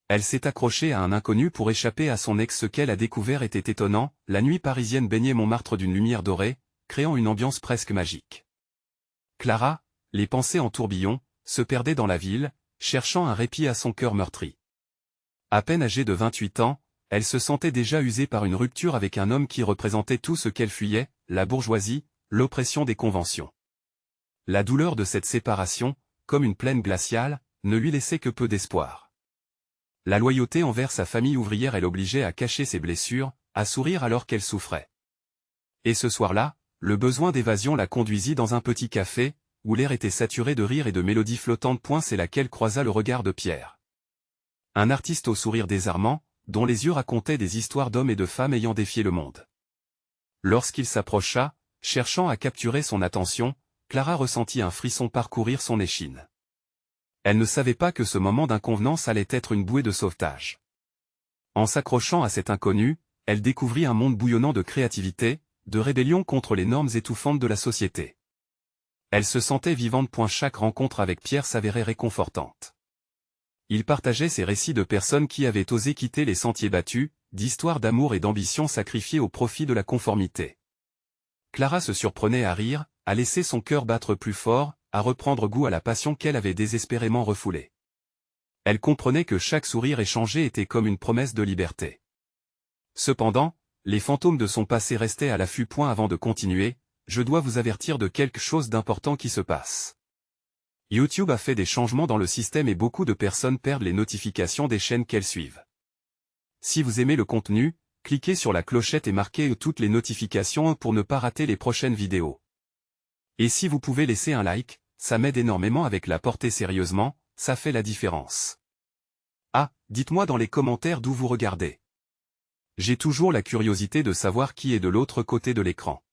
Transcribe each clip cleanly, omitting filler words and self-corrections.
Elle s'est accrochée à un inconnu pour échapper à son ex. Ce qu'elle a découvert était étonnant, la nuit parisienne baignait Montmartre d'une lumière dorée, créant une ambiance presque magique. Clara, les pensées en tourbillon, se perdait dans la ville, cherchant un répit à son cœur meurtri. À peine âgée de 28 ans, elle se sentait déjà usée par une rupture avec un homme qui représentait tout ce qu'elle fuyait, la bourgeoisie, l'oppression des conventions. La douleur de cette séparation, comme une plaine glaciale, ne lui laissait que peu d'espoir. La loyauté envers sa famille ouvrière l'obligeait à cacher ses blessures, à sourire alors qu'elle souffrait. Et ce soir-là, le besoin d'évasion la conduisit dans un petit café, où l'air était saturé de rire et de mélodies flottantes. C'est là qu'elle croisa le regard de Pierre. Un artiste au sourire désarmant, dont les yeux racontaient des histoires d'hommes et de femmes ayant défié le monde. Lorsqu'il s'approcha, cherchant à capturer son attention, Clara ressentit un frisson parcourir son échine. Elle ne savait pas que ce moment d'inconvenance allait être une bouée de sauvetage. En s'accrochant à cet inconnu, elle découvrit un monde bouillonnant de créativité, de rébellion contre les normes étouffantes de la société. Elle se sentait vivante. Chaque rencontre avec Pierre s'avérait réconfortante. Il partageait ses récits de personnes qui avaient osé quitter les sentiers battus, d'histoires d'amour et d'ambition sacrifiées au profit de la conformité. Clara se surprenait à rire, à laisser son cœur battre plus fort, à reprendre goût à la passion qu'elle avait désespérément refoulée. Elle comprenait que chaque sourire échangé était comme une promesse de liberté. Cependant, les fantômes de son passé restaient à l'affût. Avant de continuer, je dois vous avertir de quelque chose d'important qui se passe. YouTube a fait des changements dans le système et beaucoup de personnes perdent les notifications des chaînes qu'elles suivent. Si vous aimez le contenu, cliquez sur la clochette et marquez toutes les notifications pour ne pas rater les prochaines vidéos. Et si vous pouvez laisser un like, ça m'aide énormément. Avec la portée sérieusement, ça fait la différence. Ah, dites-moi dans les commentaires d'où vous regardez. J'ai toujours la curiosité de savoir qui est de l'autre côté de l'écran.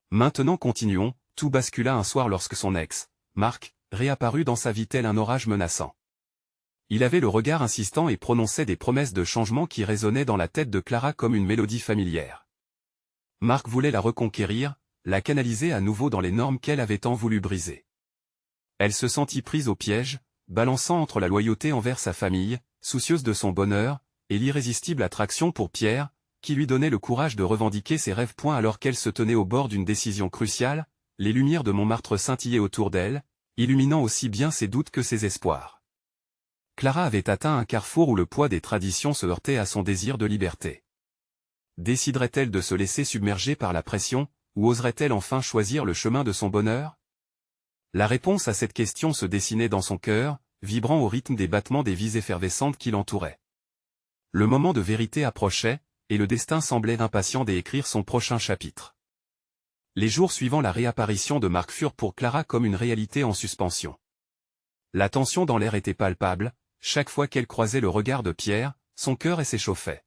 Maintenant continuons. Tout bascula un soir lorsque son ex, Marc, réapparut dans sa vie tel un orage menaçant. Il avait le regard insistant et prononçait des promesses de changement qui résonnaient dans la tête de Clara comme une mélodie familière. Marc voulait la reconquérir, la canaliser à nouveau dans les normes qu'elle avait tant voulu briser. Elle se sentit prise au piège, balançant entre la loyauté envers sa famille, soucieuse de son bonheur, et l'irrésistible attraction pour Pierre, qui lui donnait le courage de revendiquer ses rêves. Alors qu'elle se tenait au bord d'une décision cruciale, les lumières de Montmartre scintillaient autour d'elle, illuminant aussi bien ses doutes que ses espoirs. Clara avait atteint un carrefour où le poids des traditions se heurtait à son désir de liberté. Déciderait-elle de se laisser submerger par la pression, ou oserait-elle enfin choisir le chemin de son bonheur? La réponse à cette question se dessinait dans son cœur, vibrant au rythme des battements des vies effervescentes qui l'entouraient. Le moment de vérité approchait, et le destin semblait impatient d'écrire son prochain chapitre. Les jours suivant la réapparition de Marc furent pour Clara comme une réalité en suspension. La tension dans l'air était palpable, chaque fois qu'elle croisait le regard de Pierre, son cœur s'échauffait.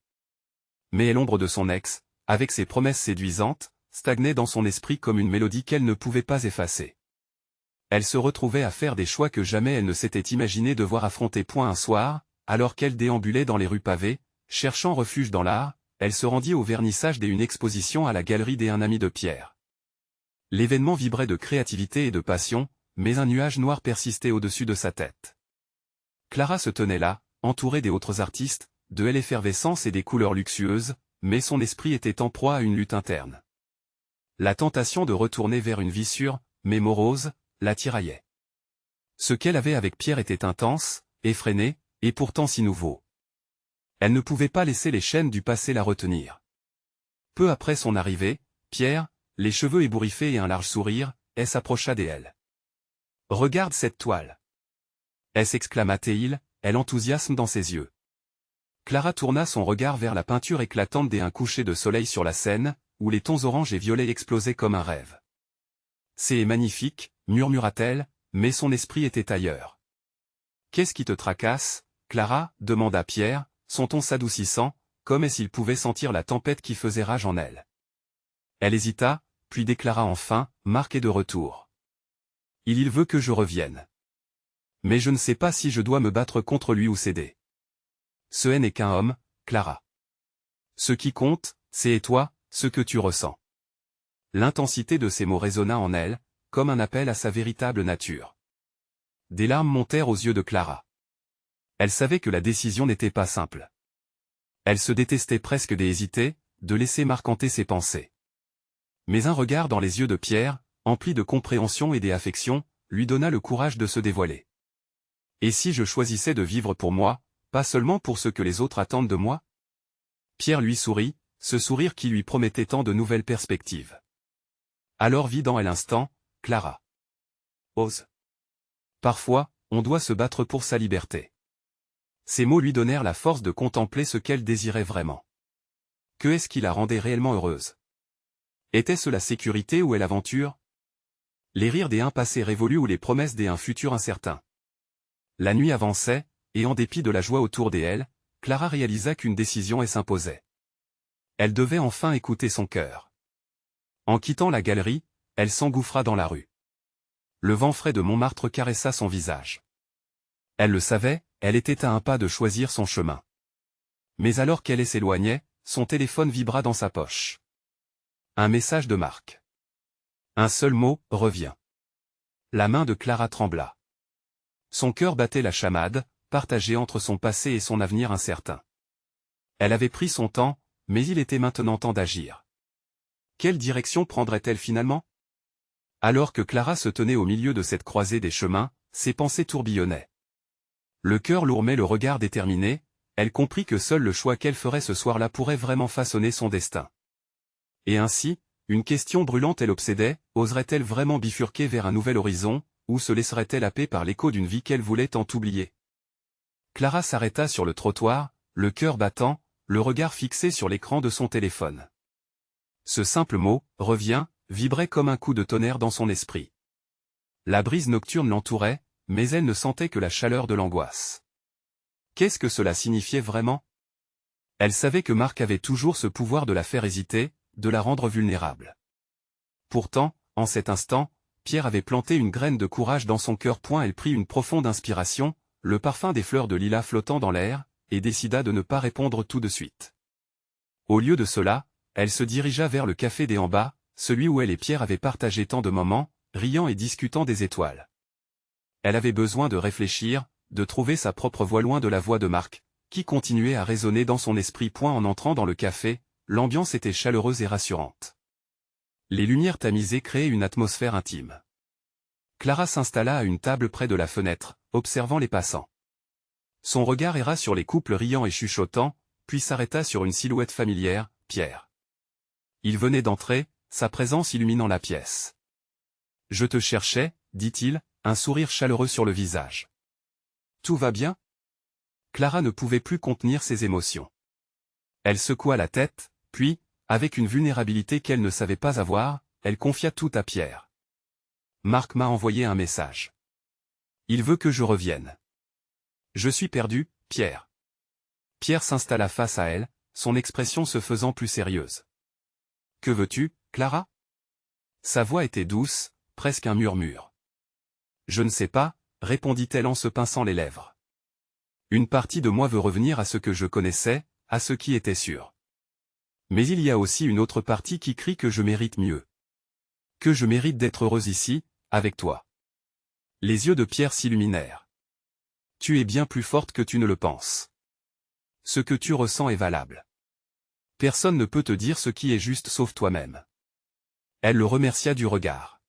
Mais l'ombre de son ex, avec ses promesses séduisantes, stagnait dans son esprit comme une mélodie qu'elle ne pouvait pas effacer. Elle se retrouvait à faire des choix que jamais elle ne s'était imaginé devoir affronter. Un soir, alors qu'elle déambulait dans les rues pavées, cherchant refuge dans l'art, elle se rendit au vernissage d'une exposition à la galerie des Un ami de Pierre. L'événement vibrait de créativité et de passion, mais un nuage noir persistait au-dessus de sa tête. Clara se tenait là, entourée des autres artistes, de l'effervescence et des couleurs luxueuses, mais son esprit était en proie à une lutte interne. La tentation de retourner vers une vie sûre, mais morose, la tiraillait. Ce qu'elle avait avec Pierre était intense, effréné, et pourtant si nouveau. Elle ne pouvait pas laisser les chaînes du passé la retenir. Peu après son arrivée, Pierre, les cheveux ébouriffés et un large sourire, s'approcha d'elle. « Regarde cette toile !» s'exclama-t-il, l'enthousiasme dans ses yeux. Clara tourna son regard vers la peinture éclatante d'un coucher de soleil sur la Seine, où les tons orange et violets explosaient comme un rêve. « C'est magnifique », murmura-t-elle, mais son esprit était ailleurs. « Qu'est-ce qui te tracasse, Clara » demanda Pierre, son ton s'adoucissant, comme s'il pouvait sentir la tempête qui faisait rage en elle. Elle hésita, puis déclara enfin, « Marc est de retour. Il veut que je revienne. Mais je ne sais pas si je dois me battre contre lui ou céder. Ce n'est qu'un homme, Clara. Ce qui compte, c'est toi, ce que tu ressens. » L'intensité de ces mots résonna en elle, comme un appel à sa véritable nature. Des larmes montèrent aux yeux de Clara. Elle savait que la décision n'était pas simple. Elle se détestait presque d'hésiter, de laisser Marc hanter ses pensées. Mais un regard dans les yeux de Pierre, empli de compréhension et d'affection, lui donna le courage de se dévoiler. Et si je choisissais de vivre pour moi, pas seulement pour ce que les autres attendent de moi? Pierre lui sourit, ce sourire qui lui promettait tant de nouvelles perspectives. Alors vit dans elle l'instant, Clara. Ose. Parfois, on doit se battre pour sa liberté. Ces mots lui donnèrent la force de contempler ce qu'elle désirait vraiment. Que est-ce qui la rendait réellement heureuse? Était-ce la sécurité ou l'aventure? Les rires des uns passés révolus ou les promesses des uns futurs incertains? La nuit avançait, et en dépit de la joie autour d'elle, Clara réalisa qu'une décision s'imposait. Elle devait enfin écouter son cœur. En quittant la galerie, elle s'engouffra dans la rue. Le vent frais de Montmartre caressa son visage. Elle le savait, elle était à un pas de choisir son chemin. Mais alors qu'elle s'éloignait, son téléphone vibra dans sa poche. Un message de Marc. Un seul mot, reviens. La main de Clara trembla. Son cœur battait la chamade, partagé entre son passé et son avenir incertain. Elle avait pris son temps, mais il était maintenant temps d'agir. Quelle direction prendrait-elle finalement? Alors que Clara se tenait au milieu de cette croisée des chemins, ses pensées tourbillonnaient. Le cœur lourd mais le regard déterminé, elle comprit que seul le choix qu'elle ferait ce soir-là pourrait vraiment façonner son destin. Et ainsi, une question brûlante l'obsédait, oserait-elle vraiment bifurquer vers un nouvel horizon, ou se laisserait-elle happer par l'écho d'une vie qu'elle voulait tant oublier? Clara s'arrêta sur le trottoir, le cœur battant, le regard fixé sur l'écran de son téléphone. Ce simple mot, « reviens », vibrait comme un coup de tonnerre dans son esprit. La brise nocturne l'entourait, mais elle ne sentait que la chaleur de l'angoisse. Qu'est-ce que cela signifiait vraiment? Elle savait que Marc avait toujours ce pouvoir de la faire hésiter, de la rendre vulnérable. Pourtant, en cet instant, Pierre avait planté une graine de courage dans son cœur. Elle prit une profonde inspiration, le parfum des fleurs de lilas flottant dans l'air, et décida de ne pas répondre tout de suite. Au lieu de cela, elle se dirigea vers le café des en bas, celui où elle et Pierre avaient partagé tant de moments, riant et discutant des étoiles. Elle avait besoin de réfléchir, de trouver sa propre voix loin de la voix de Marc, qui continuait à résonner dans son esprit. En entrant dans le café, l'ambiance était chaleureuse et rassurante. Les lumières tamisées créaient une atmosphère intime. Clara s'installa à une table près de la fenêtre, observant les passants. Son regard erra sur les couples riant et chuchotant, puis s'arrêta sur une silhouette familière, Pierre. Il venait d'entrer, sa présence illuminant la pièce. « Je te cherchais », dit-il, un sourire chaleureux sur le visage. « Tout va bien ?» Clara ne pouvait plus contenir ses émotions. Elle secoua la tête, puis, avec une vulnérabilité qu'elle ne savait pas avoir, elle confia tout à Pierre. « Marc m'a envoyé un message. Il veut que je revienne. Je suis perdu, Pierre. » Pierre s'installa face à elle, son expression se faisant plus sérieuse. « Que veux-tu, Clara ?» Sa voix était douce, presque un murmure. « Je ne sais pas, » répondit-elle en se pinçant les lèvres. « Une partie de moi veut revenir à ce que je connaissais, à ce qui était sûr. Mais il y a aussi une autre partie qui crie que je mérite mieux. Que je mérite d'être heureuse ici, avec toi. » Les yeux de Pierre s'illuminèrent. « Tu es bien plus forte que tu ne le penses. Ce que tu ressens est valable. Personne ne peut te dire ce qui est juste sauf toi-même. » Elle le remercia du regard.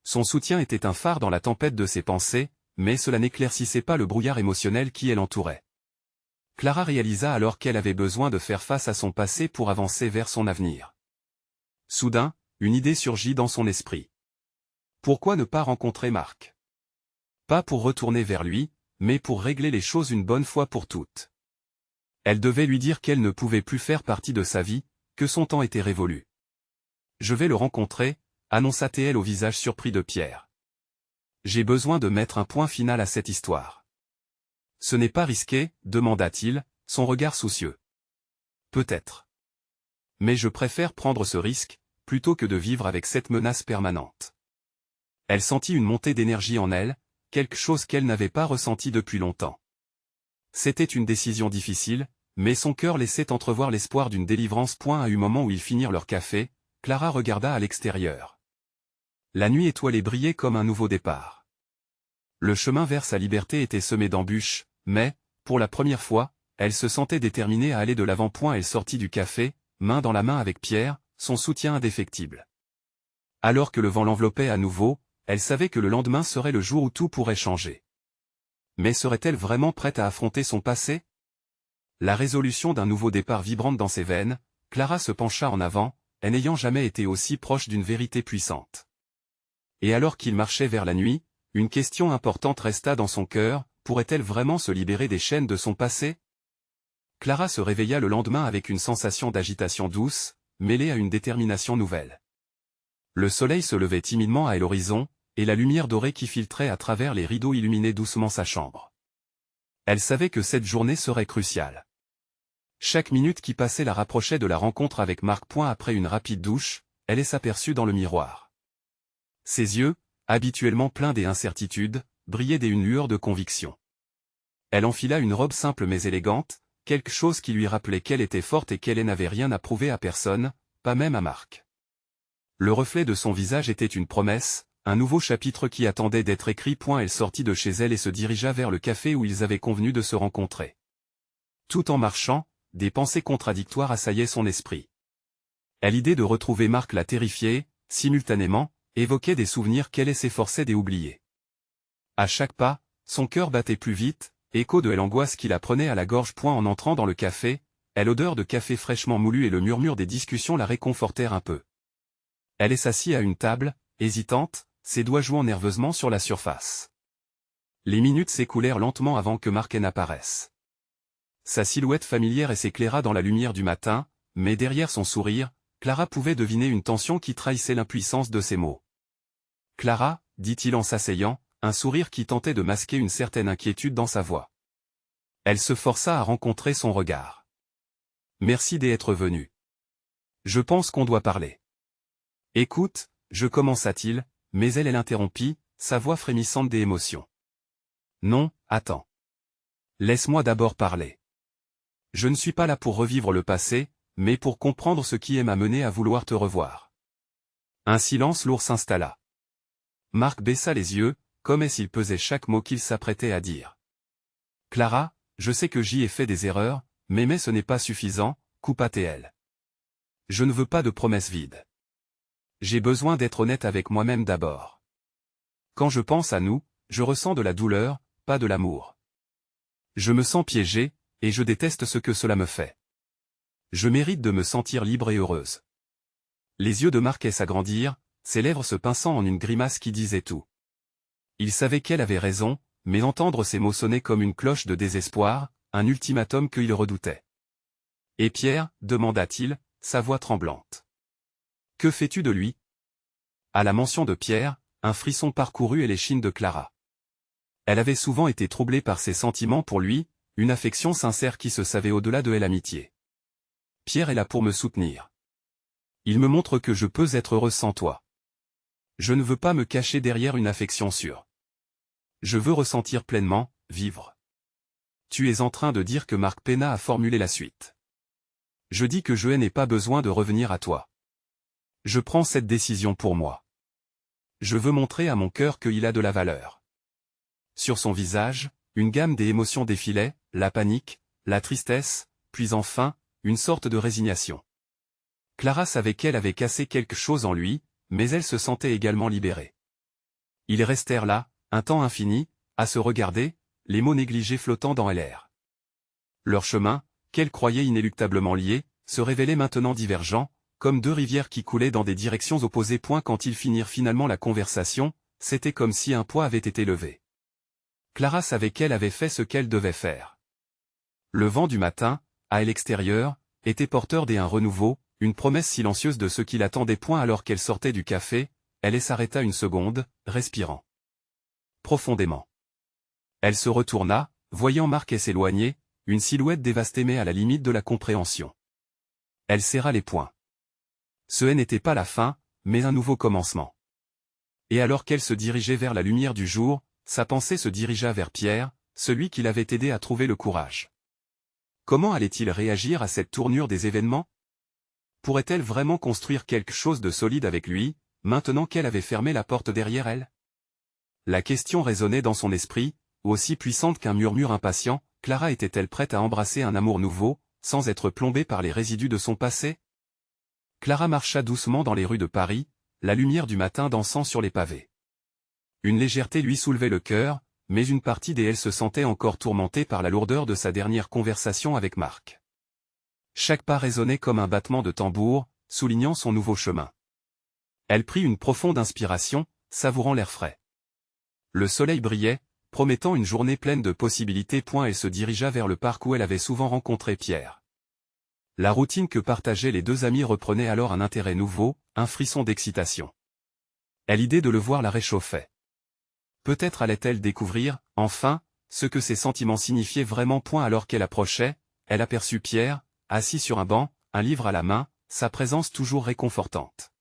Son soutien était un phare dans la tempête de ses pensées, mais cela n'éclaircissait pas le brouillard émotionnel qui l'entourait. Clara réalisa alors qu'elle avait besoin de faire face à son passé pour avancer vers son avenir. Soudain, une idée surgit dans son esprit. Pourquoi ne pas rencontrer Marc? Pas pour retourner vers lui, mais pour régler les choses une bonne fois pour toutes. Elle devait lui dire qu'elle ne pouvait plus faire partie de sa vie, que son temps était révolu. « Je vais le rencontrer », annonça-t-elle au visage surpris de Pierre. « J'ai besoin de mettre un point final à cette histoire. »« Ce n'est pas risqué ?» demanda-t-il, son regard soucieux. « Peut-être. Mais je préfère prendre ce risque, plutôt que de vivre avec cette menace permanente. » Elle sentit une montée d'énergie en elle, quelque chose qu'elle n'avait pas ressenti depuis longtemps. C'était une décision difficile, mais son cœur laissait entrevoir l'espoir d'une délivrance. À un moment où ils finirent leur café, Clara regarda à l'extérieur. La nuit étoilée brillait comme un nouveau départ. Le chemin vers sa liberté était semé d'embûches, mais, pour la première fois, elle se sentait déterminée à aller de l'avant. Elle sortit du café, main dans la main avec Pierre, son soutien indéfectible. Alors que le vent l'enveloppait à nouveau, elle savait que le lendemain serait le jour où tout pourrait changer. Mais serait-elle vraiment prête à affronter son passé? La résolution d'un nouveau départ vibrante dans ses veines, Clara se pencha en avant, elle n'ayant jamais été aussi proche d'une vérité puissante. Et alors qu'il marchait vers la nuit, une question importante resta dans son cœur, pourrait-elle vraiment se libérer des chaînes de son passé? Clara se réveilla le lendemain avec une sensation d'agitation douce, mêlée à une détermination nouvelle. Le soleil se levait timidement à l'horizon, et la lumière dorée qui filtrait à travers les rideaux illuminait doucement sa chambre. Elle savait que cette journée serait cruciale. Chaque minute qui passait la rapprochait de la rencontre avec Marc. Après une rapide douche, elle s'aperçut dans le miroir. Ses yeux, habituellement pleins d'incertitudes, brillaient d'une lueur de conviction. Elle enfila une robe simple mais élégante, quelque chose qui lui rappelait qu'elle était forte et qu'elle n'avait rien à prouver à personne, pas même à Marc. Le reflet de son visage était une promesse, un nouveau chapitre qui attendait d'être écrit. Elle sortit de chez elle et se dirigea vers le café où ils avaient convenu de se rencontrer. Tout en marchant, des pensées contradictoires assaillaient son esprit. L'idée de retrouver Marc la terrifiait, simultanément, évoquait des souvenirs qu'elle s'efforçait d'oublier. À chaque pas, son cœur battait plus vite, écho de l'angoisse qui la prenait à la gorge. En entrant dans le café, l'odeur de café fraîchement moulu et le murmure des discussions la réconfortèrent un peu. Elle s'assit à une table, hésitante, ses doigts jouant nerveusement sur la surface. Les minutes s'écoulèrent lentement avant que Marc n'apparaisse. Sa silhouette familière s'éclaira dans la lumière du matin, mais derrière son sourire, Clara pouvait deviner une tension qui trahissait l'impuissance de ses mots. « Clara » dit-il en s'asseyant, un sourire qui tentait de masquer une certaine inquiétude dans sa voix. Elle se força à rencontrer son regard. « Merci d'être venue. Je pense qu'on doit parler. » « Écoute, je commença-t-il, mais elle l'interrompit, sa voix frémissante d'émotion. « Non, attends. Laisse-moi d'abord parler. Je ne suis pas là pour revivre le passé, mais pour comprendre ce qui m'a mené à vouloir te revoir. » Un silence lourd s'installa. Marc baissa les yeux, comme s'il pesait chaque mot qu'il s'apprêtait à dire. « Clara, je sais que j'y ai fait des erreurs, mais ce n'est pas suffisant, coupa-t-elle. Je ne veux pas de promesses vides. J'ai besoin d'être honnête avec moi-même d'abord. Quand je pense à nous, je ressens de la douleur, pas de l'amour. Je me sens piégée, et je déteste ce que cela me fait. Je mérite de me sentir libre et heureuse. » Les yeux de Marc s'agrandirent, ses lèvres se pinçant en une grimace qui disait tout. Il savait qu'elle avait raison, mais entendre ces mots sonner comme une cloche de désespoir, un ultimatum qu'il redoutait. « Et Pierre » demanda-t-il, sa voix tremblante. « Que fais-tu de lui ?» À la mention de Pierre, un frisson parcourut l'échine de Clara. Elle avait souvent été troublée par ses sentiments pour lui, une affection sincère qui se savait au-delà de l'amitié. « Pierre est là pour me soutenir. Il me montre que je peux être heureuse sans toi. Je ne veux pas me cacher derrière une affection sûre. Je veux ressentir pleinement, vivre. » Tu es en train de dire que Marc peina à formuler la suite. Je dis que je n'ai pas besoin de revenir à toi. Je prends cette décision pour moi. Je veux montrer à mon cœur qu'il a de la valeur. Sur son visage, une gamme d'émotions défilait, la panique, la tristesse, puis enfin, une sorte de résignation. Clara savait qu'elle avait cassé quelque chose en lui, mais elle se sentait également libérée. Ils restèrent là, un temps infini, à se regarder, les mots négligés flottant dans l'air. Leur chemin, qu'elle croyait inéluctablement lié, se révélait maintenant divergent, comme deux rivières qui coulaient dans des directions opposées. Quand ils finirent finalement la conversation, c'était comme si un poids avait été levé. Clara savait qu'elle avait fait ce qu'elle devait faire. Le vent du matin, à l'extérieur, était porteur d'un renouveau, une promesse silencieuse de ce qui l'attendait. Alors qu'elle sortait du café, elle s'arrêta une seconde, respirant profondément. Elle se retourna, voyant Marc s'éloigner, une silhouette dévastée mais à la limite de la compréhension. Elle serra les poings. Ce n'était pas la fin, mais un nouveau commencement. Et alors qu'elle se dirigeait vers la lumière du jour, sa pensée se dirigea vers Pierre, celui qui l'avait aidé à trouver le courage. Comment allait-il réagir à cette tournure des événements? Pourrait-elle vraiment construire quelque chose de solide avec lui, maintenant qu'elle avait fermé la porte derrière elle? La question résonnait dans son esprit, aussi puissante qu'un murmure impatient, Clara était-elle prête à embrasser un amour nouveau, sans être plombée par les résidus de son passé? Clara marcha doucement dans les rues de Paris, la lumière du matin dansant sur les pavés. Une légèreté lui soulevait le cœur, mais une partie d'elle se sentait encore tourmentée par la lourdeur de sa dernière conversation avec Marc. Chaque pas résonnait comme un battement de tambour, soulignant son nouveau chemin. Elle prit une profonde inspiration, savourant l'air frais. Le soleil brillait, promettant une journée pleine de possibilités. Elle se dirigea vers le parc où elle avait souvent rencontré Pierre. La routine que partageaient les deux amis reprenait alors un intérêt nouveau, un frisson d'excitation. L'idée de le voir la réchauffait. Peut-être allait-elle découvrir, enfin, ce que ses sentiments signifiaient vraiment. Alors qu'elle approchait, elle aperçut Pierre, assis sur un banc, un livre à la main, sa présence toujours réconfortante.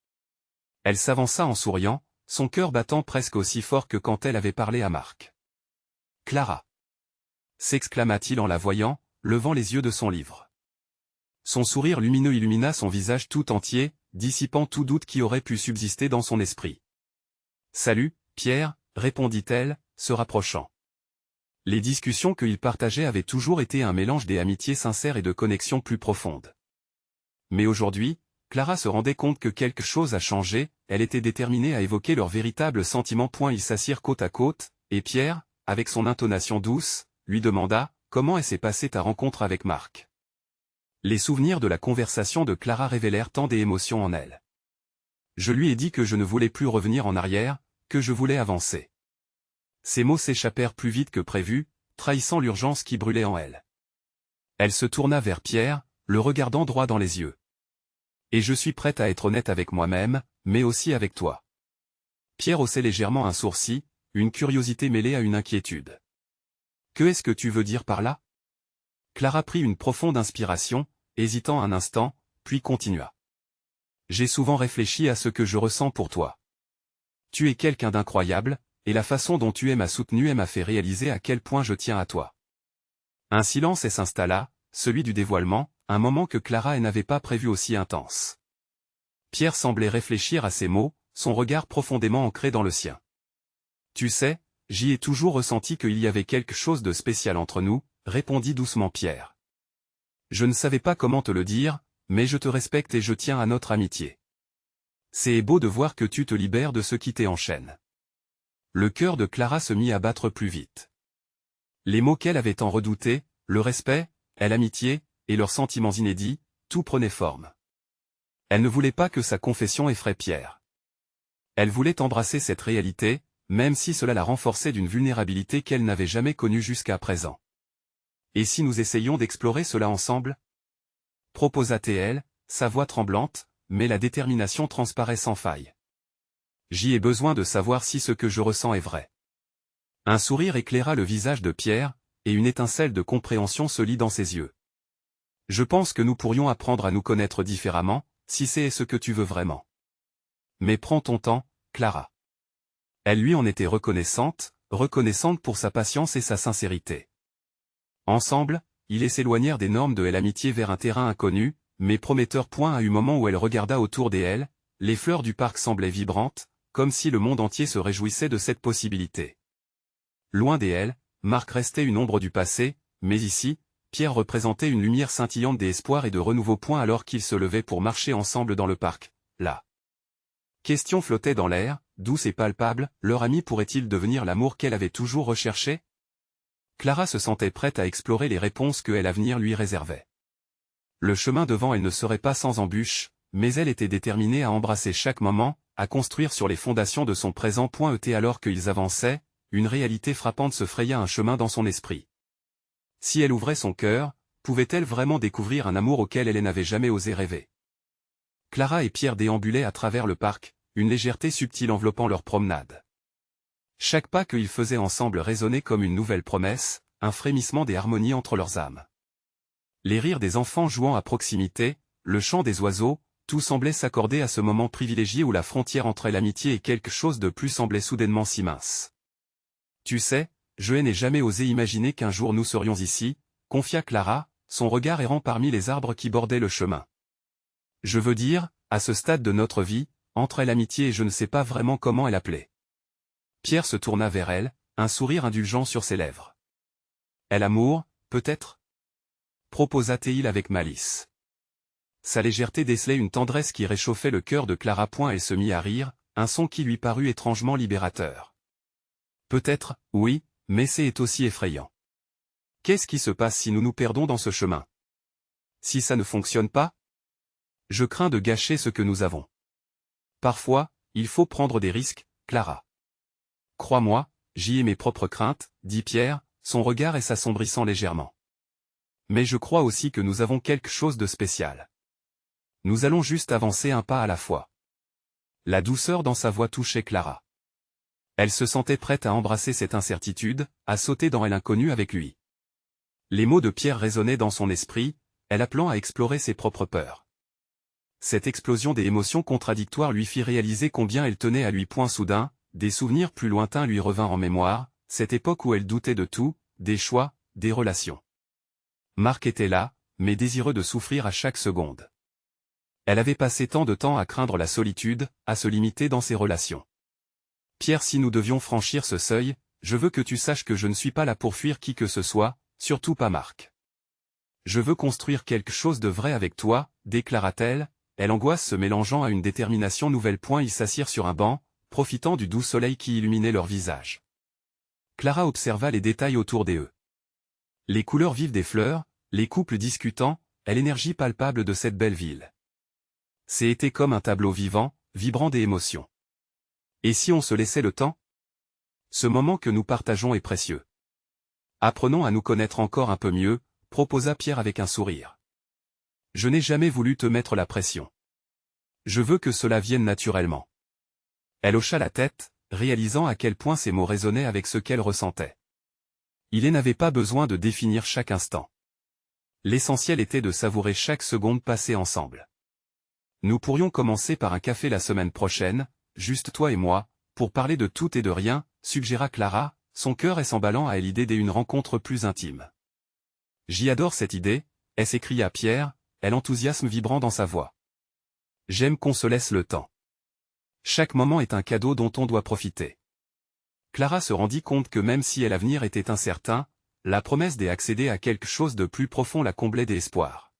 Elle s'avança en souriant, son cœur battant presque aussi fort que quand elle avait parlé à Marc. « Clara !» s'exclama-t-il en la voyant, levant les yeux de son livre. Son sourire lumineux illumina son visage tout entier, dissipant tout doute qui aurait pu subsister dans son esprit. « Salut, Pierre !» répondit-elle, se rapprochant. Les discussions qu'ils partageaient avaient toujours été un mélange d'amitié sincère et de connexion plus profonde. Mais aujourd'hui, Clara se rendait compte que quelque chose a changé, elle était déterminée à évoquer leurs véritables sentiments. Ils s'assirent côte à côte, et Pierre, avec son intonation douce, lui demanda « Comment s'est passée ta rencontre avec Marc ?» Les souvenirs de la conversation de Clara révélèrent tant d'émotions en elle. « Je lui ai dit que je ne voulais plus revenir en arrière, que je voulais avancer. » Ces mots s'échappèrent plus vite que prévu, trahissant l'urgence qui brûlait en elle. Elle se tourna vers Pierre, le regardant droit dans les yeux. « Et je suis prête à être honnête avec moi-même, mais aussi avec toi. » Pierre haussait légèrement un sourcil, une curiosité mêlée à une inquiétude. « Que est-ce que tu veux dire par là ?» Clara prit une profonde inspiration, hésitant un instant, puis continua. « J'ai souvent réfléchi à ce que je ressens pour toi. Tu es quelqu'un d'incroyable, et la façon dont tu m'as soutenu m'a fait réaliser à quel point je tiens à toi. » Un silence s'installa, celui du dévoilement, un moment que Clara n'avait pas prévu aussi intense. Pierre semblait réfléchir à ces mots, son regard profondément ancré dans le sien. « Tu sais, j'y ai toujours ressenti qu'il y avait quelque chose de spécial entre nous, » répondit doucement Pierre. « Je ne savais pas comment te le dire, mais je te respecte et je tiens à notre amitié. C'est beau de voir que tu te libères de ce qui t'enchaîne. » Le cœur de Clara se mit à battre plus vite. Les mots qu'elle avait tant redoutés, le respect, l'amitié, et leurs sentiments inédits, tout prenait forme. Elle ne voulait pas que sa confession effraie Pierre. Elle voulait embrasser cette réalité, même si cela la renforçait d'une vulnérabilité qu'elle n'avait jamais connue jusqu'à présent. « Et si nous essayions d'explorer cela ensemble ?» proposa-t-elle, sa voix tremblante, mais la détermination transparaît sans faille. « J'y ai besoin de savoir si ce que je ressens est vrai. » Un sourire éclaira le visage de Pierre, et une étincelle de compréhension se lit dans ses yeux. « Je pense que nous pourrions apprendre à nous connaître différemment, si c'est ce que tu veux vraiment. Mais prends ton temps, Clara. » Elle lui en était reconnaissante pour sa patience et sa sincérité. Ensemble, ils s'éloignèrent des normes de l'amitié vers un terrain inconnu, mais prometteur. À un moment où elle regarda autour d'elle, les fleurs du parc semblaient vibrantes, comme si le monde entier se réjouissait de cette possibilité. Loin d'elle, Marc restait une ombre du passé, mais ici, Pierre représentait une lumière scintillante d'espoir et de renouveau. Alors qu'ils se levaient pour marcher ensemble dans le parc, la question flottait dans l'air, douce et palpable, leur ami pourrait-il devenir l'amour qu'elle avait toujours recherché? Clara se sentait prête à explorer les réponses que l'avenir lui réservait. Le chemin devant elle ne serait pas sans embûches, mais elle était déterminée à embrasser chaque moment, à construire sur les fondations de son présent. Alors qu'ils avançaient, une réalité frappante se fraya un chemin dans son esprit. Si elle ouvrait son cœur, pouvait-elle vraiment découvrir un amour auquel elle n'avait jamais osé rêver? Clara et Pierre déambulaient à travers le parc, une légèreté subtile enveloppant leur promenade. Chaque pas qu'ils faisaient ensemble résonnait comme une nouvelle promesse, un frémissement des harmonies entre leurs âmes. Les rires des enfants jouant à proximité, le chant des oiseaux, tout semblait s'accorder à ce moment privilégié où la frontière entre l'amitié et quelque chose de plus semblait soudainement si mince. « Tu sais, je n'ai jamais osé imaginer qu'un jour nous serions ici, » confia Clara, son regard errant parmi les arbres qui bordaient le chemin. « Je veux dire, à ce stade de notre vie, entre l'amitié et je ne sais pas vraiment comment l'appeler. » Pierre se tourna vers elle, un sourire indulgent sur ses lèvres. « L'amour, peut-être? Proposa-t-il avec malice. Sa légèreté décelait une tendresse qui réchauffait le cœur de Clara. Elle se mit à rire, un son qui lui parut étrangement libérateur. Peut-être, oui, mais c'est aussi effrayant. Qu'est-ce qui se passe si nous nous perdons dans ce chemin? Si ça ne fonctionne pas? Je crains de gâcher ce que nous avons. Parfois, il faut prendre des risques, Clara. Crois-moi, j'y ai mes propres craintes, dit Pierre, son regard s'assombrissant légèrement. Mais je crois aussi que nous avons quelque chose de spécial. Nous allons juste avancer un pas à la fois. La douceur dans sa voix touchait Clara. Elle se sentait prête à embrasser cette incertitude, à sauter dans l'inconnu avec lui. Les mots de Pierre résonnaient dans son esprit, elle appelant à explorer ses propres peurs. Cette explosion des émotions contradictoires lui fit réaliser combien elle tenait à lui. Soudain, des souvenirs plus lointains lui revinrent en mémoire, cette époque où elle doutait de tout, des choix, des relations. Marc était là, mais désireux de souffrir à chaque seconde. Elle avait passé tant de temps à craindre la solitude, à se limiter dans ses relations. Pierre, si nous devions franchir ce seuil, je veux que tu saches que je ne suis pas là pour fuir qui que ce soit, surtout pas Marc. Je veux construire quelque chose de vrai avec toi, déclara-t-elle, elle angoisse se mélangeant à une détermination nouvelle. Ils s'assirent sur un banc, profitant du doux soleil qui illuminait leur visage. Clara observa les détails autour d'eux. Les couleurs vives des fleurs, les couples discutant, et l'énergie palpable de cette belle ville. C'était comme un tableau vivant, vibrant des émotions. Et si on se laissait le temps? Ce moment que nous partageons est précieux. Apprenons à nous connaître encore un peu mieux, proposa Pierre avec un sourire. Je n'ai jamais voulu te mettre la pression. Je veux que cela vienne naturellement. Elle hocha la tête, réalisant à quel point ces mots résonnaient avec ce qu'elle ressentait. Il n'avait pas besoin de définir chaque instant. L'essentiel était de savourer chaque seconde passée ensemble. Nous pourrions commencer par un café la semaine prochaine, juste toi et moi, pour parler de tout et de rien, suggéra Clara, son cœur s'emballant à l'idée d'une rencontre plus intime. J'y adore cette idée, s'écria Pierre, l'enthousiasme vibrant dans sa voix. J'aime qu'on se laisse le temps. Chaque moment est un cadeau dont on doit profiter. Clara se rendit compte que même si l'avenir était incertain, la promesse d'accéder à quelque chose de plus profond la comblait d'espoir.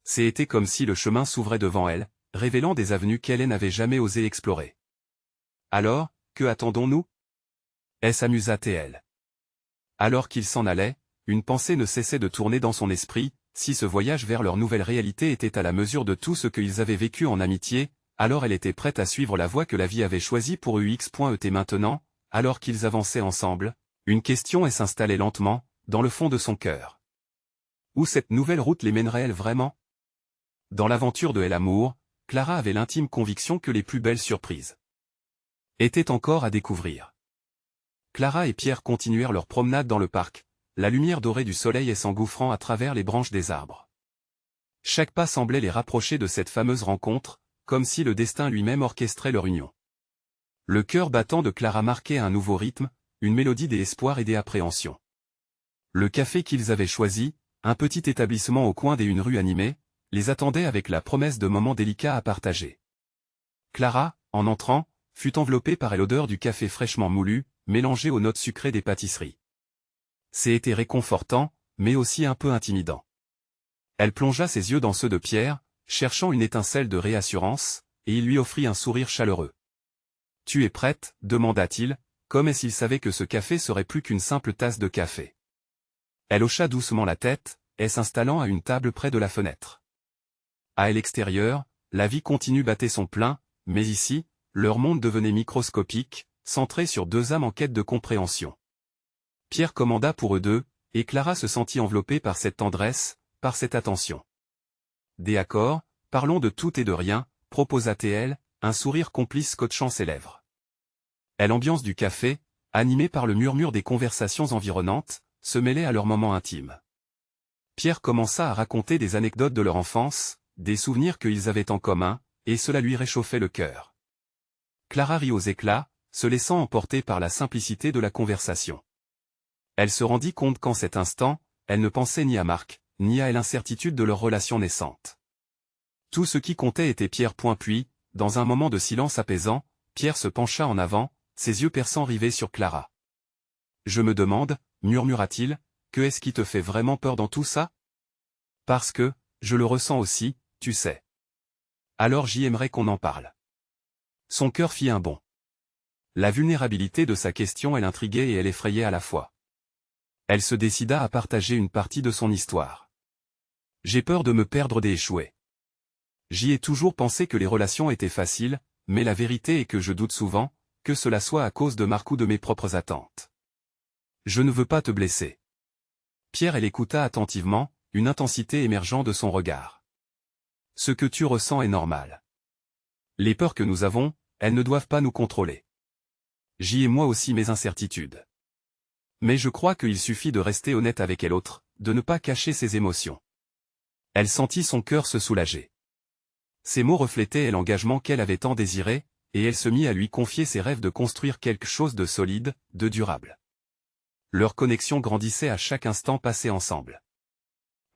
C'était comme si le chemin s'ouvrait devant elle, révélant des avenues qu'elle n'avait jamais osé explorer. Alors, que attendons-nous? S'amusa-t-elle. Alors qu'il s'en allait, une pensée ne cessait de tourner dans son esprit, si ce voyage vers leur nouvelle réalité était à la mesure de tout ce qu'ils avaient vécu en amitié, alors elle était prête à suivre la voie que la vie avait choisie pour UX.ET. Maintenant, alors qu'ils avançaient ensemble, une question s'installait lentement, dans le fond de son cœur. Où cette nouvelle route les mènerait-elle vraiment? Dans l'aventure de l'amour, Clara avait l'intime conviction que les plus belles surprises étaient encore à découvrir. Clara et Pierre continuèrent leur promenade dans le parc, la lumière dorée du soleil s'engouffrant à travers les branches des arbres. Chaque pas semblait les rapprocher de cette fameuse rencontre, comme si le destin lui-même orchestrait leur union. Le cœur battant de Clara marquait un nouveau rythme, une mélodie d'espoir et d'appréhension. Le café qu'ils avaient choisi, un petit établissement au coin d'une rue animée, les attendait avec la promesse de moments délicats à partager. Clara, en entrant, fut enveloppée par l'odeur du café fraîchement moulu, mélangé aux notes sucrées des pâtisseries. C'était réconfortant, mais aussi un peu intimidant. Elle plongea ses yeux dans ceux de Pierre, cherchant une étincelle de réassurance, et il lui offrit un sourire chaleureux. « Tu es prête ?» demanda-t-il, comme s'il savait que ce café serait plus qu'une simple tasse de café. Elle hocha doucement la tête, s'installant à une table près de la fenêtre. À l'extérieur, la vie continue battait son plein, mais ici, leur monde devenait microscopique, centré sur deux âmes en quête de compréhension. Pierre commanda pour eux deux, et Clara se sentit enveloppée par cette tendresse, par cette attention. D'accord, parlons de tout et de rien, proposa-t-elle, un sourire complice scotchant ses lèvres. L'ambiance du café, animée par le murmure des conversations environnantes, se mêlait à leurs moments intimes. Pierre commença à raconter des anecdotes de leur enfance, des souvenirs qu'ils avaient en commun, et cela lui réchauffait le cœur. Clara rit aux éclats, se laissant emporter par la simplicité de la conversation. Elle se rendit compte qu'en cet instant, elle ne pensait ni à Marc, ni à l'incertitude de leur relation naissante. Tout ce qui comptait était Pierre. Puis, dans un moment de silence apaisant, Pierre se pencha en avant, ses yeux perçants rivés sur Clara. « Je me demande, murmura-t-il, que est-ce qui te fait vraiment peur dans tout ça? Parce que, je le ressens aussi, tu sais. Alors j'y aimerais qu'on en parle. Son cœur fit un bond. La vulnérabilité de sa question elle intriguait et elle effrayait à la fois. Elle se décida à partager une partie de son histoire. J'ai peur de me perdre d'échouer. J'y ai toujours pensé que les relations étaient faciles, mais la vérité est que je doute souvent, que cela soit à cause de Marc ou de mes propres attentes. Je ne veux pas te blesser. Pierre elle écouta attentivement, une intensité émergeant de son regard. Ce que tu ressens est normal. Les peurs que nous avons, elles ne doivent pas nous contrôler. J'y ai moi aussi mes incertitudes. Mais je crois qu'il suffit de rester honnête avec elle autre, de ne pas cacher ses émotions. Elle sentit son cœur se soulager. Ces mots reflétaient l'engagement qu'elle avait tant désiré, et elle se mit à lui confier ses rêves de construire quelque chose de solide, de durable. Leur connexion grandissait à chaque instant passé ensemble.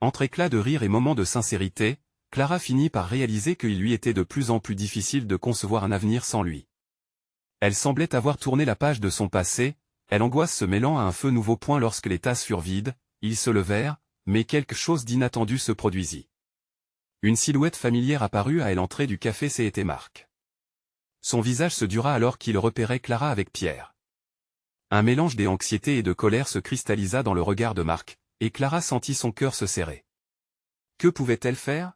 Entre éclats de rire et moments de sincérité, Clara finit par réaliser qu'il lui était de plus en plus difficile de concevoir un avenir sans lui. Elle semblait avoir tourné la page de son passé, elle angoisse se mêlant à un feu nouveau point lorsque les tasses furent vides, ils se levèrent, mais quelque chose d'inattendu se produisit. Une silhouette familière apparut à l'entrée du café, c'était Marc. Son visage se dura alors qu'il repérait Clara avec Pierre. Un mélange d'anxiété et de colère se cristallisa dans le regard de Marc, et Clara sentit son cœur se serrer. Que pouvait-elle faire?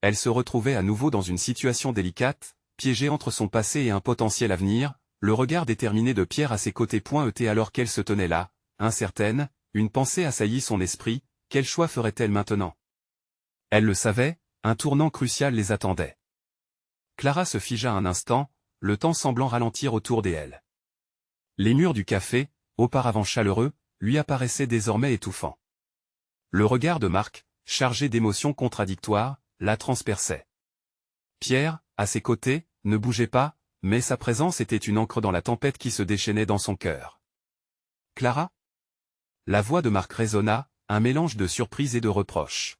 Elle se retrouvait à nouveau dans une situation délicate, piégée entre son passé et un potentiel avenir, le regard déterminé de Pierre à ses côtés pointé alors qu'elle se tenait là, incertaine, une pensée assaillit son esprit, quel choix ferait-elle maintenant? Elle le savait, un tournant crucial les attendait. Clara se figea un instant, le temps semblant ralentir autour d'elle. Les murs du café, auparavant chaleureux, lui apparaissaient désormais étouffants. Le regard de Marc, chargé d'émotions contradictoires, la transperçait. Pierre, à ses côtés, ne bougeait pas, mais sa présence était une encre dans la tempête qui se déchaînait dans son cœur. Clara? La voix de Marc résonna, un mélange de surprise et de reproche.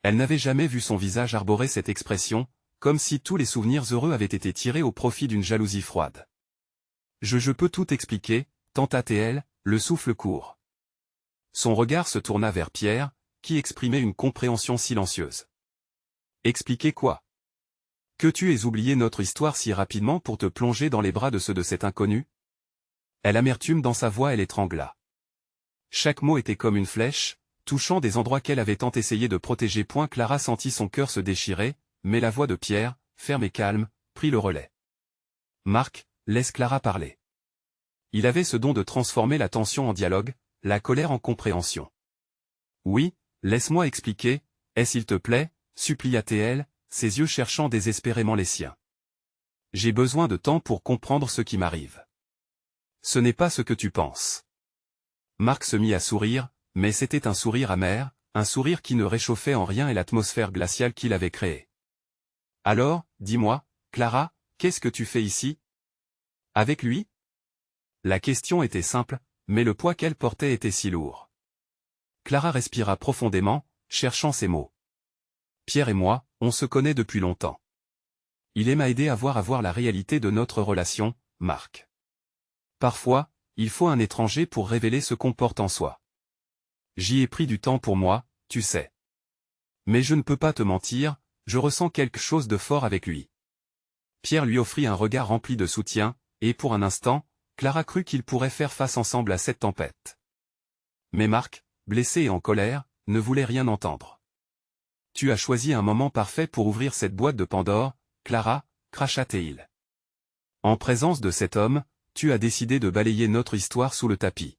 Elle n'avait jamais vu son visage arborer cette expression, comme si tous les souvenirs heureux avaient été tirés au profit d'une jalousie froide. Je peux tout expliquer, tenta-t-elle, le souffle court. Son regard se tourna vers Pierre, qui exprimait une compréhension silencieuse. Expliquer quoi? Que tu aies oublié notre histoire si rapidement pour te plonger dans les bras de ceux de cet inconnu? L'amertume dans sa voix étrangla. Chaque mot était comme une flèche, touchant des endroits qu'elle avait tant essayé de protéger. Clara sentit son cœur se déchirer, mais la voix de Pierre, ferme et calme, prit le relais. Marc, laisse Clara parler. Il avait ce don de transformer la tension en dialogue, la colère en compréhension. Oui, laisse-moi expliquer, s'il te plaît, supplia-t-elle, ses yeux cherchant désespérément les siens. J'ai besoin de temps pour comprendre ce qui m'arrive. Ce n'est pas ce que tu penses. Marc se mit à sourire, mais c'était un sourire amer, un sourire qui ne réchauffait en rien l'atmosphère glaciale qu'il avait créée. Alors, dis-moi, Clara, qu'est-ce que tu fais ici? Avec lui? La question était simple, mais le poids qu'elle portait était si lourd. Clara respira profondément, cherchant ses mots. Pierre et moi, on se connaît depuis longtemps. Il m'a aidé à voir la réalité de notre relation, Marc. Parfois, il faut un étranger pour révéler ce qu'on porte en soi. J'y ai pris du temps pour moi, tu sais. Mais je ne peux pas te mentir, je ressens quelque chose de fort avec lui. Pierre lui offrit un regard rempli de soutien, et pour un instant, Clara crut qu'ils pourraient faire face ensemble à cette tempête. Mais Marc, blessé et en colère, ne voulait rien entendre. Tu as choisi un moment parfait pour ouvrir cette boîte de Pandore, Clara, cracha-t-il. En présence de cet homme, tu as décidé de balayer notre histoire sous le tapis.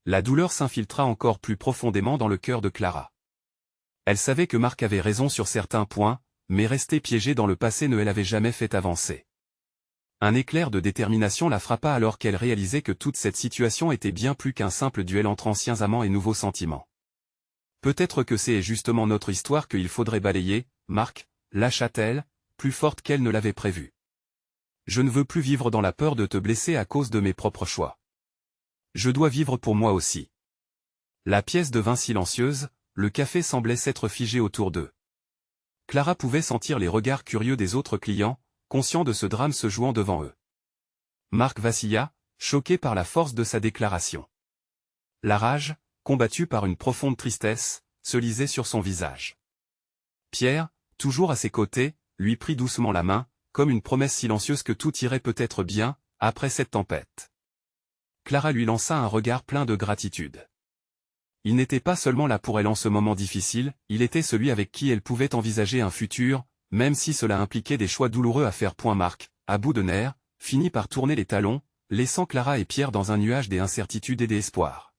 La douleur s'infiltra encore plus profondément dans le cœur de Clara. Elle savait que Marc avait raison sur certains points, mais rester piégée dans le passé ne l'avait jamais fait avancer. Un éclair de détermination la frappa alors qu'elle réalisait que toute cette situation était bien plus qu'un simple duel entre anciens amants et nouveaux sentiments. Peut-être que c'est justement notre histoire qu'il faudrait balayer, Marc, lâcha-t-elle, plus forte qu'elle ne l'avait prévu. Je ne veux plus vivre dans la peur de te blesser à cause de mes propres choix. Je dois vivre pour moi aussi. La pièce devint silencieuse, le café semblait s'être figé autour d'eux. Clara pouvait sentir les regards curieux des autres clients, conscients de ce drame se jouant devant eux. Marc vacilla, choqué par la force de sa déclaration. La rage, combattue par une profonde tristesse, se lisait sur son visage. Pierre, toujours à ses côtés, lui prit doucement la main, comme une promesse silencieuse que tout irait peut-être bien, après cette tempête. Clara lui lança un regard plein de gratitude. Il n'était pas seulement là pour elle en ce moment difficile, il était celui avec qui elle pouvait envisager un futur, même si cela impliquait des choix douloureux à faire. Marc, à bout de nerfs, finit par tourner les talons, laissant Clara et Pierre dans un nuage d'incertitude et d'espoir.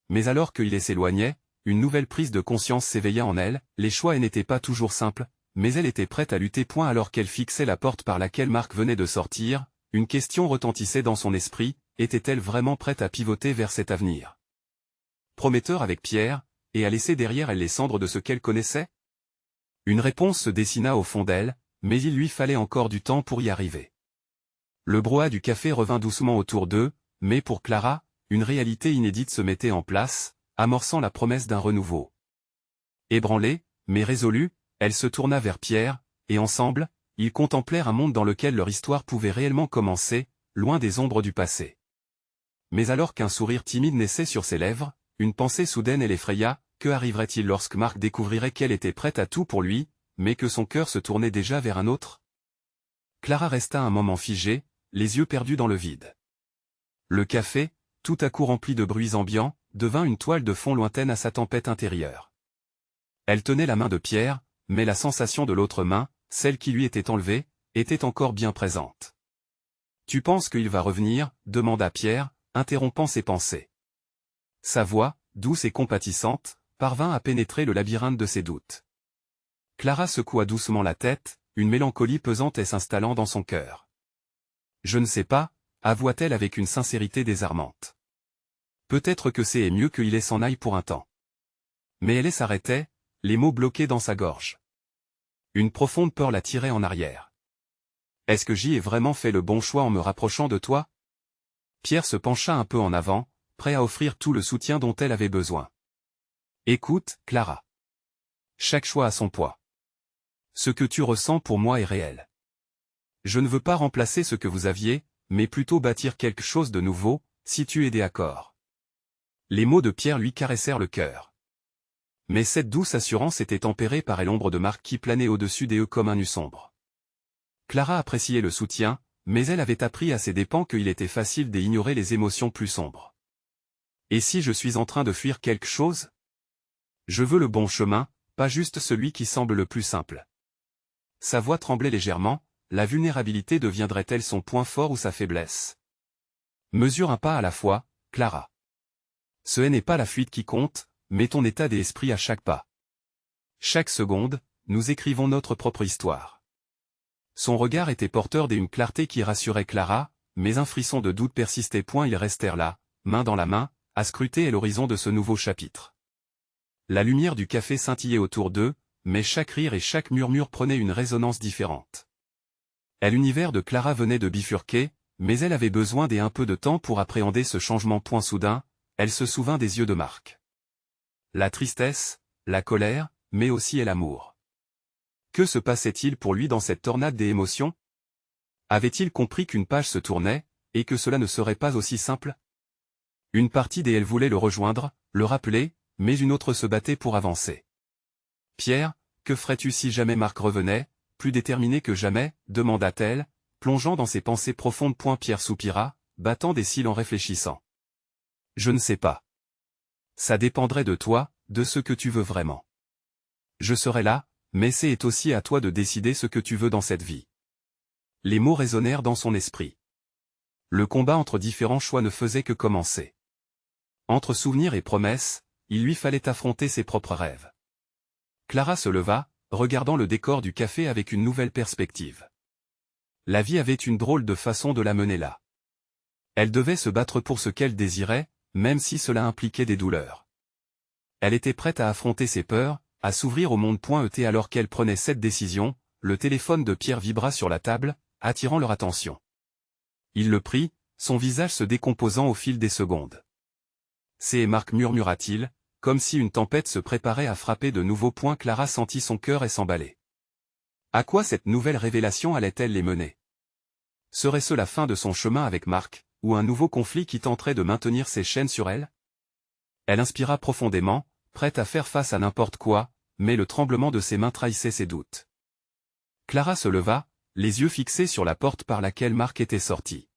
Mais alors qu'il s'éloignait, une nouvelle prise de conscience s'éveilla en elle, les choix n'étaient pas toujours simples, mais elle était prête à lutter. Alors qu'elle fixait la porte par laquelle Marc venait de sortir, une question retentissait dans son esprit, était-elle vraiment prête à pivoter vers cet avenir prometteur avec Pierre, et à laisser derrière elle les cendres de ce qu'elle connaissait? Une réponse se dessina au fond d'elle, mais il lui fallait encore du temps pour y arriver. Le brouhaha du café revint doucement autour d'eux, mais pour Clara, une réalité inédite se mettait en place, amorçant la promesse d'un renouveau. Ébranlée, mais résolue, elle se tourna vers Pierre, et ensemble, ils contemplèrent un monde dans lequel leur histoire pouvait réellement commencer, loin des ombres du passé. Mais alors qu'un sourire timide naissait sur ses lèvres, une pensée soudaine l'effraya, que arriverait-il lorsque Marc découvrirait qu'elle était prête à tout pour lui, mais que son cœur se tournait déjà vers un autre? Clara resta un moment figée, les yeux perdus dans le vide. Le café, tout à coup rempli de bruits ambiants, devint une toile de fond lointaine à sa tempête intérieure. Elle tenait la main de Pierre, mais la sensation de l'autre main, celle qui lui était enlevée, était encore bien présente. « Tu penses qu'il va revenir ?» demanda Pierre, interrompant ses pensées. Sa voix, douce et compatissante, parvint à pénétrer le labyrinthe de ses doutes. Clara secoua doucement la tête, une mélancolie pesante s'installant dans son cœur. « Je ne sais pas » avoua-t-elle avec une sincérité désarmante. « Peut-être que c'est mieux qu'il s'en aille pour un temps. » Mais elle s'arrêtait, les mots bloqués dans sa gorge. Une profonde peur la tirait en arrière. « Est-ce que j'y ai vraiment fait le bon choix en me rapprochant de toi ?» Pierre se pencha un peu en avant, prêt à offrir tout le soutien dont elle avait besoin. « Écoute, Clara. Chaque choix a son poids. Ce que tu ressens pour moi est réel. Je ne veux pas remplacer ce que vous aviez, mais plutôt bâtir quelque chose de nouveau, si tu es d'accord. » Les mots de Pierre lui caressèrent le cœur. Mais cette douce assurance était tempérée par l'ombre de Marc qui planait au-dessus d'eux comme un nu sombre. Clara appréciait le soutien, mais elle avait appris à ses dépens qu'il était facile d'ignorer les émotions plus sombres. Et si je suis en train de fuir quelque chose? Je veux le bon chemin, pas juste celui qui semble le plus simple. Sa voix tremblait légèrement, la vulnérabilité deviendrait-elle son point fort ou sa faiblesse? Mesure un pas à la fois, Clara. Ce n'est pas la fuite qui compte, mais ton état d'esprit à chaque pas. Chaque seconde, nous écrivons notre propre histoire. Son regard était porteur d'une clarté qui rassurait Clara, mais un frisson de doute persistait. Ils restèrent là, main dans la main, à scruter l'horizon de ce nouveau chapitre. La lumière du café scintillait autour d'eux, mais chaque rire et chaque murmure prenait une résonance différente. L'univers de Clara venait de bifurquer, mais elle avait besoin d'un peu de temps pour appréhender ce changement. Soudain, elle se souvint des yeux de Marc. La tristesse, la colère, mais aussi l'amour. Que se passait-il pour lui dans cette tornade des émotions? Avait-il compris qu'une page se tournait, et que cela ne serait pas aussi simple? Une partie d'elle voulait le rejoindre, le rappeler, mais une autre se battait pour avancer. « Pierre, que ferais-tu si jamais Marc revenait, plus déterminé que jamais ?» demanda-t-elle, plongeant dans ses pensées profondes. Pierre soupira, battant des cils en réfléchissant. « Je ne sais pas. Ça dépendrait de toi, de ce que tu veux vraiment. Je serai là, mais c'est aussi à toi de décider ce que tu veux dans cette vie. » Les mots résonnèrent dans son esprit. Le combat entre différents choix ne faisait que commencer. Entre souvenirs et promesses, il lui fallait affronter ses propres rêves. Clara se leva, regardant le décor du café avec une nouvelle perspective. La vie avait une drôle de façon de la mener là. Elle devait se battre pour ce qu'elle désirait, même si cela impliquait des douleurs. Elle était prête à affronter ses peurs, à s'ouvrir au monde. Alors qu'elle prenait cette décision, le téléphone de Pierre vibra sur la table, attirant leur attention. Il le prit, son visage se décomposant au fil des secondes. « C'est Marc » murmura-t-il, comme si une tempête se préparait à frapper de nouveau. Clara sentit son cœur s'emballer. À quoi cette nouvelle révélation allait-elle les mener? Serait-ce la fin de son chemin avec Marc, ou un nouveau conflit qui tenterait de maintenir ses chaînes sur elle? Elle inspira profondément, prête à faire face à n'importe quoi, mais le tremblement de ses mains trahissait ses doutes. Clara se leva, les yeux fixés sur la porte par laquelle Marc était sorti.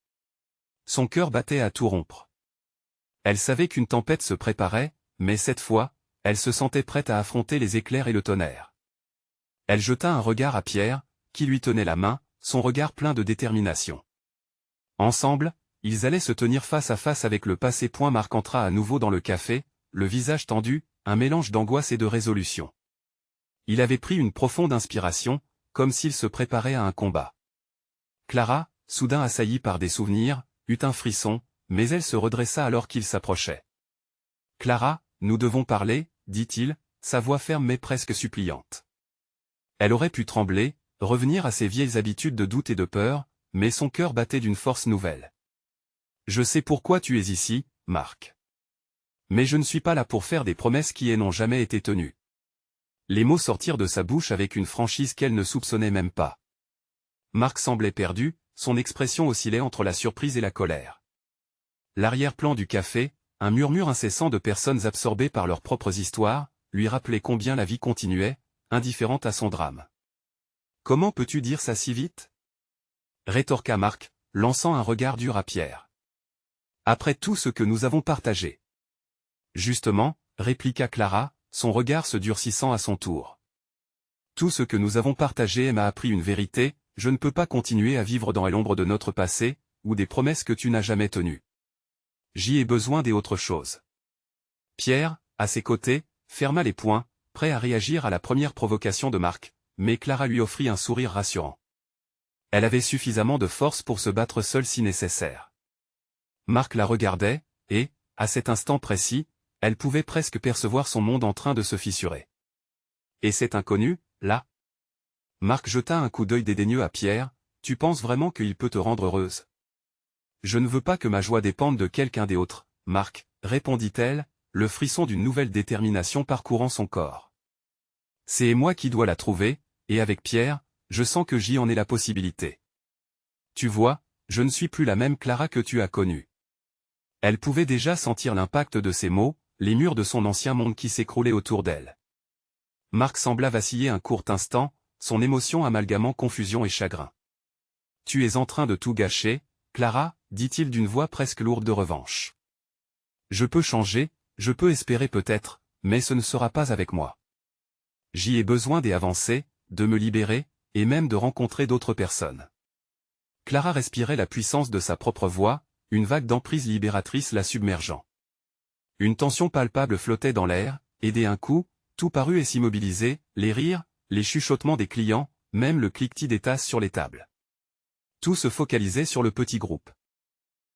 Son cœur battait à tout rompre. Elle savait qu'une tempête se préparait, mais cette fois, elle se sentait prête à affronter les éclairs et le tonnerre. Elle jeta un regard à Pierre, qui lui tenait la main, son regard plein de détermination. Ensemble, ils allaient se tenir face à face avec le passé. Marc entra à nouveau dans le café, le visage tendu, un mélange d'angoisse et de résolution. Il avait pris une profonde inspiration, comme s'il se préparait à un combat. Clara, soudain assaillie par des souvenirs, eut un frisson, mais elle se redressa alors qu'il s'approchait. « Clara, nous devons parler, dit-il, sa voix ferme mais presque suppliante. Elle aurait pu trembler, revenir à ses vieilles habitudes de doute et de peur, mais son cœur battait d'une force nouvelle. « Je sais pourquoi tu es ici, Marc. Mais je ne suis pas là pour faire des promesses qui n'ont jamais été tenues. » Les mots sortirent de sa bouche avec une franchise qu'elle ne soupçonnait même pas. Marc semblait perdu, son expression oscillait entre la surprise et la colère. L'arrière-plan du café, un murmure incessant de personnes absorbées par leurs propres histoires, lui rappelait combien la vie continuait, indifférente à son drame. « Comment peux-tu dire ça si vite ?» rétorqua Marc, lançant un regard dur à Pierre. « Après tout ce que nous avons partagé. » Justement, répliqua Clara, son regard se durcissant à son tour. « Tout ce que nous avons partagé m'a appris une vérité, je ne peux pas continuer à vivre dans l'ombre de notre passé, ou des promesses que tu n'as jamais tenues. J'y ai besoin d'autre chose. » Pierre, à ses côtés, ferma les poings, prêt à réagir à la première provocation de Marc, mais Clara lui offrit un sourire rassurant. Elle avait suffisamment de force pour se battre seule si nécessaire. Marc la regardait, et, à cet instant précis, elle pouvait presque percevoir son monde en train de se fissurer. « Et cet inconnu, là ?» Marc jeta un coup d'œil dédaigneux à Pierre. « Tu penses vraiment qu'il peut te rendre heureuse ?»« Je ne veux pas que ma joie dépende de quelqu'un d'autre, Marc, » répondit-elle, le frisson d'une nouvelle détermination parcourant son corps. « C'est moi qui dois la trouver, et avec Pierre, je sens que j'y en ai la possibilité. Tu vois, je ne suis plus la même Clara que tu as connue. » Elle pouvait déjà sentir l'impact de ces mots, les murs de son ancien monde qui s'écroulaient autour d'elle. Marc sembla vaciller un court instant, son émotion amalgamant confusion et chagrin. « Tu es en train de tout gâcher, Clara, » dit-il d'une voix presque lourde de revanche. « Je peux changer, je peux espérer peut-être, mais ce ne sera pas avec moi. J'y ai besoin d'avancer, de me libérer, et même de rencontrer d'autres personnes. » Clara respirait la puissance de sa propre voix, une vague d'emprise libératrice la submergeant. Une tension palpable flottait dans l'air, et d'un coup, tout parut s'immobiliser, les rires, les chuchotements des clients, même le cliquetis des tasses sur les tables. Tout se focalisait sur le petit groupe.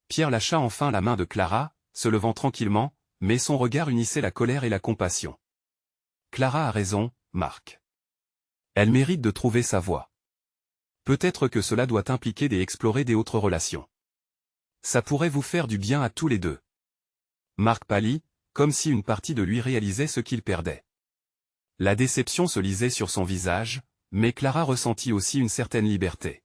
Pierre lâcha enfin la main de Clara, se levant tranquillement, mais son regard unissait la colère et la compassion. « Clara a raison, Marc. Elle mérite de trouver sa voie. Peut-être que cela doit impliquer d'explorer des autres relations. Ça pourrait vous faire du bien à tous les deux. » Marc pâlit, comme si une partie de lui réalisait ce qu'il perdait. La déception se lisait sur son visage, mais Clara ressentit aussi une certaine liberté.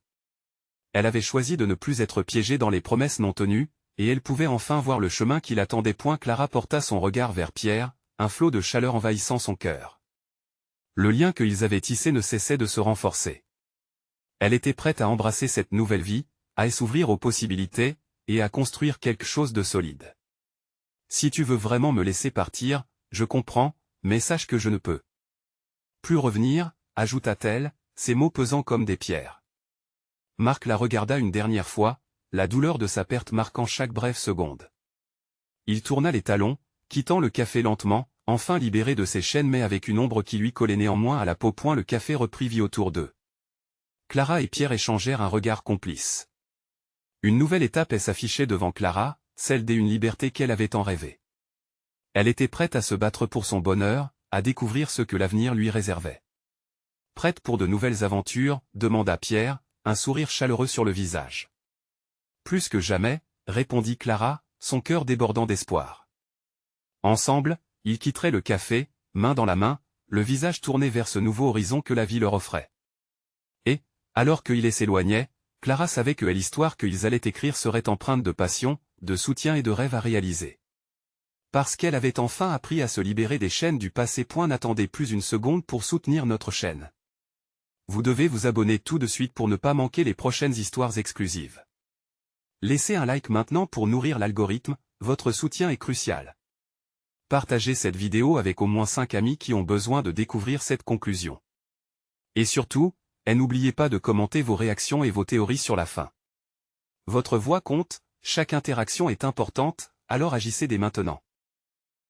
Elle avait choisi de ne plus être piégée dans les promesses non tenues, et elle pouvait enfin voir le chemin qui l'attendait. Clara porta son regard vers Pierre, un flot de chaleur envahissant son cœur. Le lien qu'ils avaient tissé ne cessait de se renforcer. Elle était prête à embrasser cette nouvelle vie, à s'ouvrir aux possibilités, et à construire quelque chose de solide. « Si tu veux vraiment me laisser partir, je comprends, mais sache que je ne peux plus revenir, » ajouta-t-elle, ses mots pesant comme des pierres. Marc la regarda une dernière fois, la douleur de sa perte marquant chaque brève seconde. Il tourna les talons, quittant le café lentement, enfin libéré de ses chaînes mais avec une ombre qui lui collait néanmoins à la peau. Le café reprit vie autour d'eux. Clara et Pierre échangèrent un regard complice. Une nouvelle étape s'affichait devant Clara, celle d'une liberté qu'elle avait tant rêvé. Elle était prête à se battre pour son bonheur, à découvrir ce que l'avenir lui réservait. « Prête pour de nouvelles aventures ?» demanda Pierre, un sourire chaleureux sur le visage. « Plus que jamais » répondit Clara, son cœur débordant d'espoir. Ensemble, ils quitteraient le café, main dans la main, le visage tourné vers ce nouveau horizon que la vie leur offrait. Et, alors qu'ils s'éloignaient, Clara savait que l'histoire qu'ils allaient écrire serait empreinte de passion, de soutien et de rêves à réaliser. Parce qu'elle avait enfin appris à se libérer des chaînes du passé. N'attendez plus une seconde pour soutenir notre chaîne. Vous devez vous abonner tout de suite pour ne pas manquer les prochaines histoires exclusives. Laissez un like maintenant pour nourrir l'algorithme, votre soutien est crucial. Partagez cette vidéo avec au moins 5 amis qui ont besoin de découvrir cette conclusion. Et surtout, n'oubliez pas de commenter vos réactions et vos théories sur la fin. Votre voix compte, chaque interaction est importante, alors agissez dès maintenant.